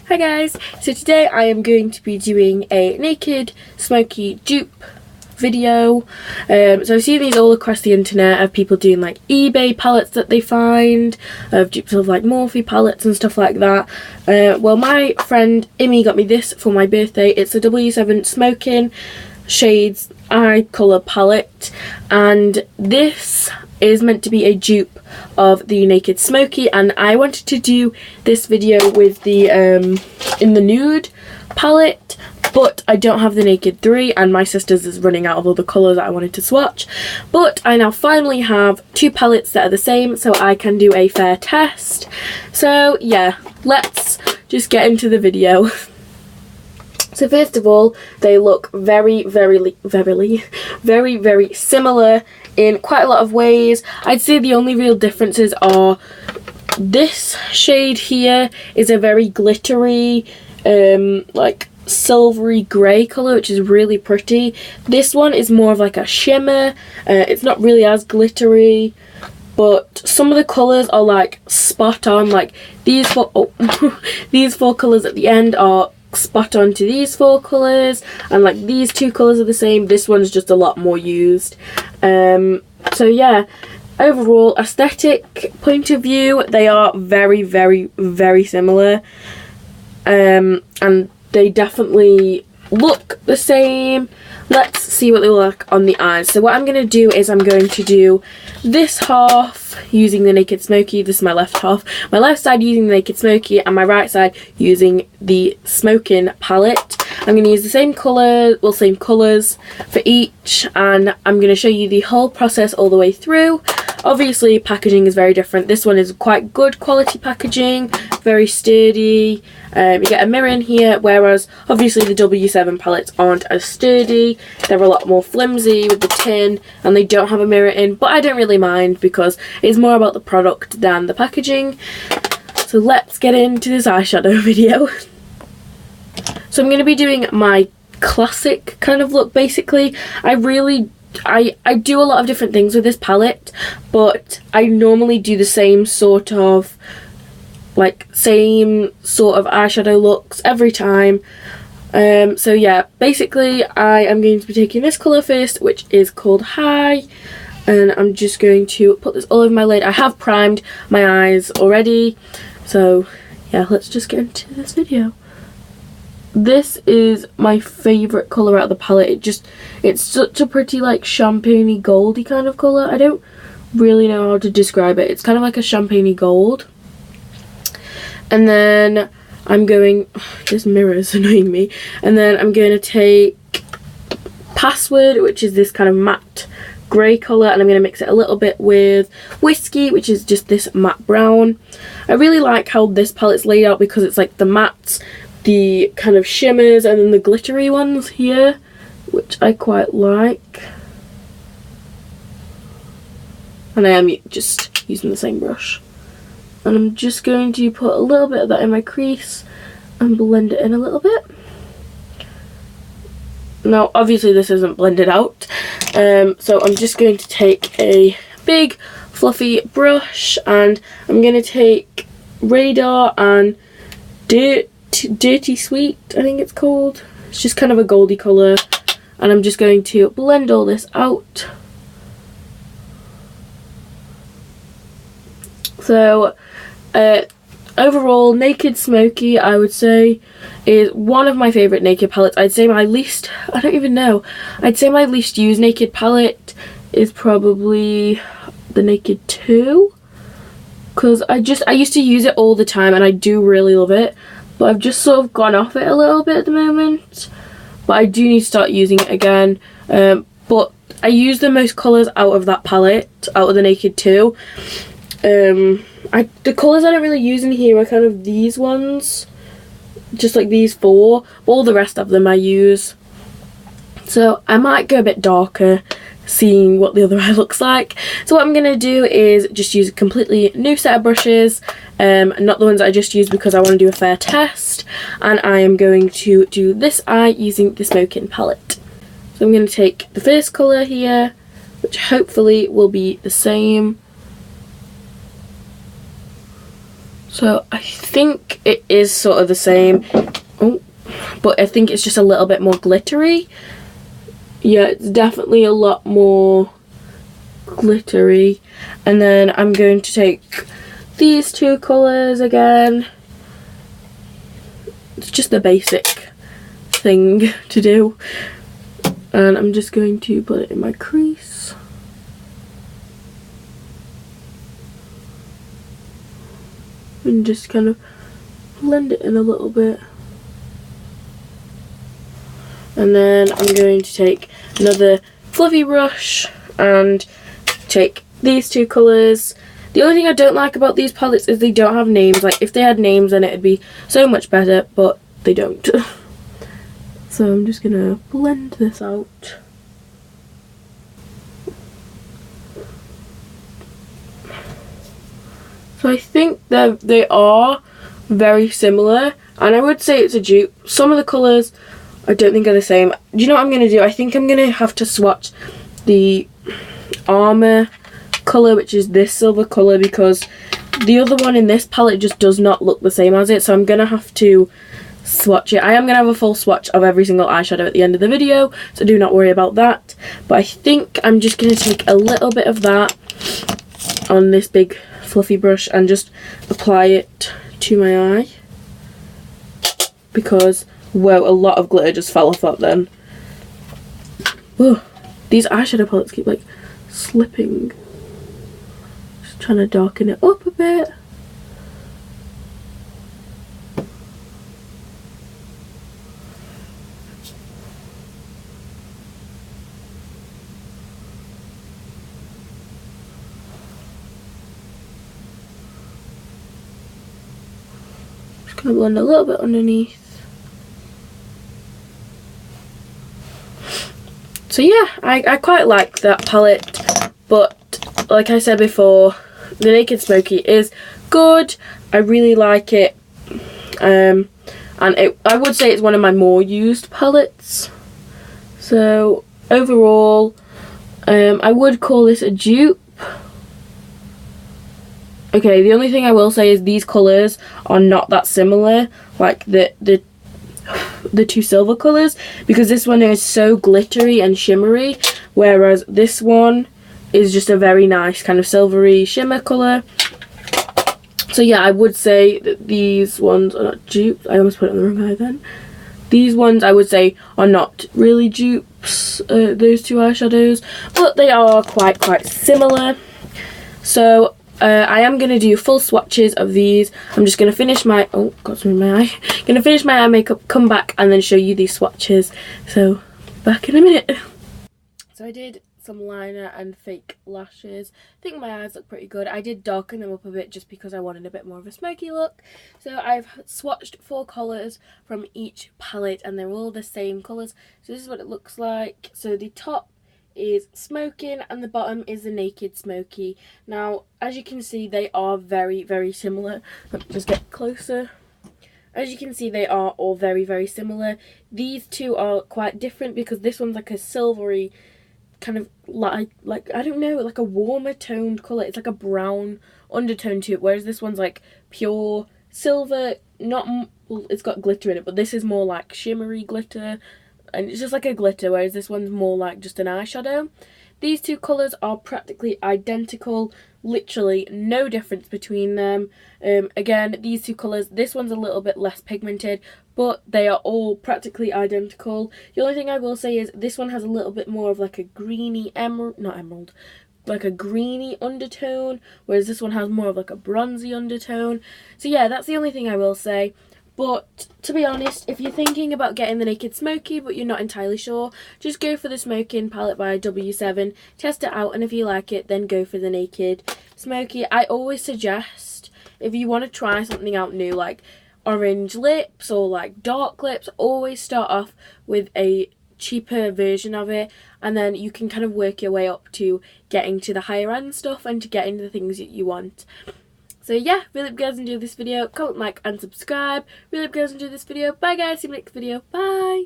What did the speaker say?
Hi guys, so today I am going to be doing a naked smoky dupe video. So I've seen these all across the internet of people doing like eBay palettes that they find, of dupes of like Morphe palettes and stuff like that. Well, my friend Imi got me this for my birthday. It's a W7 Smoking Shades Eye Colour palette, and this is meant to be a dupe of the Naked Smoky, and I wanted to do this video with the in the nude palette, but I don't have the Naked 3 and my sister's is running out of all the colours that I wanted to swatch. But I now finally have two palettes that are the same, so I can do a fair test. So yeah, let's just get into the video. So first of all, they look very similar in quite a lot of ways. I'd say the only real differences are this shade here is a very glittery, like silvery grey colour, which is really pretty. This one is more of like a shimmer. It's not really as glittery, but some of the colours are like spot on. Like these four, these four colours at the end are spot on to these four colours, and like these two colours are the same. This one's just a lot more used. So yeah, overall aesthetic point of view, they are very similar, and they definitely look the same. Let's see what they look on the eyes. So what I'm going to do is I'm going to do this half using the Naked Smoky. This is my left half. My left side using the Naked Smoky and my right side using the Smoking palette. I'm going to use the same colour, well, same colours for each, and I'm going to show you the whole process all the way through. Obviously packaging is very different. This one is quite good quality packaging, very sturdy. You get a mirror in here, whereas obviously the W7 palettes aren't as sturdy. They're a lot more flimsy with the tin, and they don't have a mirror in, but I don't really mind because it's more about the product than the packaging. So let's get into this eyeshadow video. So I'm going to be doing my classic kind of look basically. I do a lot of different things with this palette, but I normally do the same sort of eyeshadow looks every time. So yeah, basically I am going to be taking this colour first, which is called High, and I'm just going to put this all over my lid. I have primed my eyes already, so yeah, let's just get into this video. This is my favourite colour out of the palette. It's such a pretty like champagne-y goldy kind of colour. I don't really know how to describe it. It's kind of like a champagne-y gold. And then I'm going, this mirror is annoying me. And then I'm going to take Password, which is this kind of matte grey colour, and I'm going to mix it a little bit with Whiskey, which is just this matte brown. I really like how this palette's laid out because it's like the mattes, the kind of shimmers, and then the glittery ones here, which I quite like. And I am just using the same brush. And I'm just going to put a little bit of that in my crease and blend it in a little bit. Now obviously this isn't blended out, so I'm just going to take a big fluffy brush, and I'm going to take Radar and Dirty Sweet, I think it's called. It's just kind of a goldy colour, and I'm just going to blend all this out. So overall, Naked Smoky, I would say, is one of my favourite Naked palettes. I'd say my least, I don't even know, I'd say my least used Naked palette is probably the Naked 2, because I used to use it all the time and I do really love it, but I've just sort of gone off it a little bit at the moment. But I do need to start using it again. But I use the most colours out of that palette, out of the Naked 2. The colours I don't really use in here are kind of these ones, just like these four. All the rest of them I use. So I might go a bit darker, seeing what the other eye looks like. So what I'm going to do is just use a completely new set of brushes, not the ones I just used because I want to do a fair test, and I am going to do this eye using the Smoking palette. So I'm going to take the first colour here, which hopefully will be the same. So I think it is sort of the same. Oh, but I think it's just a little bit more glittery. Yeah, it's definitely a lot more glittery. And then I'm going to take these two colours again. It's just the basic thing to do. And I'm just going to put it in my crease. And just kind of blend it in a little bit. And then I'm going to take another fluffy brush and take these two colours. The only thing I don't like about these palettes is they don't have names. Like, if they had names then it'd be so much better, but they don't. So I'm just going to blend this out. So I think they are very similar, and I would say it's a dupe. Some of the colours I don't think are the same. Do you know what I'm going to do? I think I'm going to have to swatch the Armour colour, which is this silver colour, because the other one in this palette just does not look the same as it, so I'm going to have to swatch it. I am going to have a full swatch of every single eyeshadow at the end of the video, so do not worry about that. But I think I'm just going to take a little bit of that on this big fluffy brush and just apply it to my eye, because whoa, a lot of glitter just fell off that then. Whoa, these eyeshadow palettes keep like slipping. Just trying to darken it up a bit. Just gonna blend a little bit underneath. So yeah, I quite like that palette, but like I said before, the Naked Smokey is good. I really like it, and I would say it's one of my more used palettes. So overall, I would call this a dupe. Okay, the only thing I will say is these colours are not that similar, like the two silver colours, because this one is so glittery and shimmery, whereas this one is just a very nice kind of silvery shimmer colour. So yeah, I would say that these ones are not dupes. I almost put it on the wrong eye then. These ones I would say are not really dupes, those two eyeshadows, but they are quite similar. So I am going to do full swatches of these. I'm just going to finish my, oh, got some in my eye. Going to finish my eye makeup, come back and then show you these swatches. So, back in a minute. So I did some liner and fake lashes. I think my eyes look pretty good. I did darken them up a bit just because I wanted a bit more of a smoky look. So I've swatched 4 colours from each palette and they're all the same colours. So this is what it looks like. So the top is Smoking and the bottom is the Naked Smokey. Now as you can see they are very similar. Let me just get closer. As you can see they are all very similar. These two are quite different because this one's like a silvery kind of like I don't know, like a warmer toned colour. It's like a brown undertone to it, whereas this one's like pure silver. Not, well, it's got glitter in it, but this is more like shimmery glitter. And it's just like a glitter, whereas this one's more like just an eyeshadow. These two colours are practically identical, literally no difference between them. Again, these two colours, this one's a little bit less pigmented, but they are all practically identical. The only thing I will say is this one has a little bit more of like a greeny like a greeny undertone, whereas this one has more of like a bronzy undertone. So yeah, that's the only thing I will say. But to be honest, if you're thinking about getting the Naked Smokey but you're not entirely sure, just go for the Smoking palette by W7, test it out, and if you like it then go for the Naked Smokey. I always suggest, if you want to try something out new like orange lips or like dark lips, always start off with a cheaper version of it, and then you can kind of work your way up to getting to the higher end stuff and to getting the things that you want. So yeah, really hope you guys enjoyed this video. Comment, like and subscribe. Really hope you guys enjoyed this video. Bye guys, see you in the next video. Bye.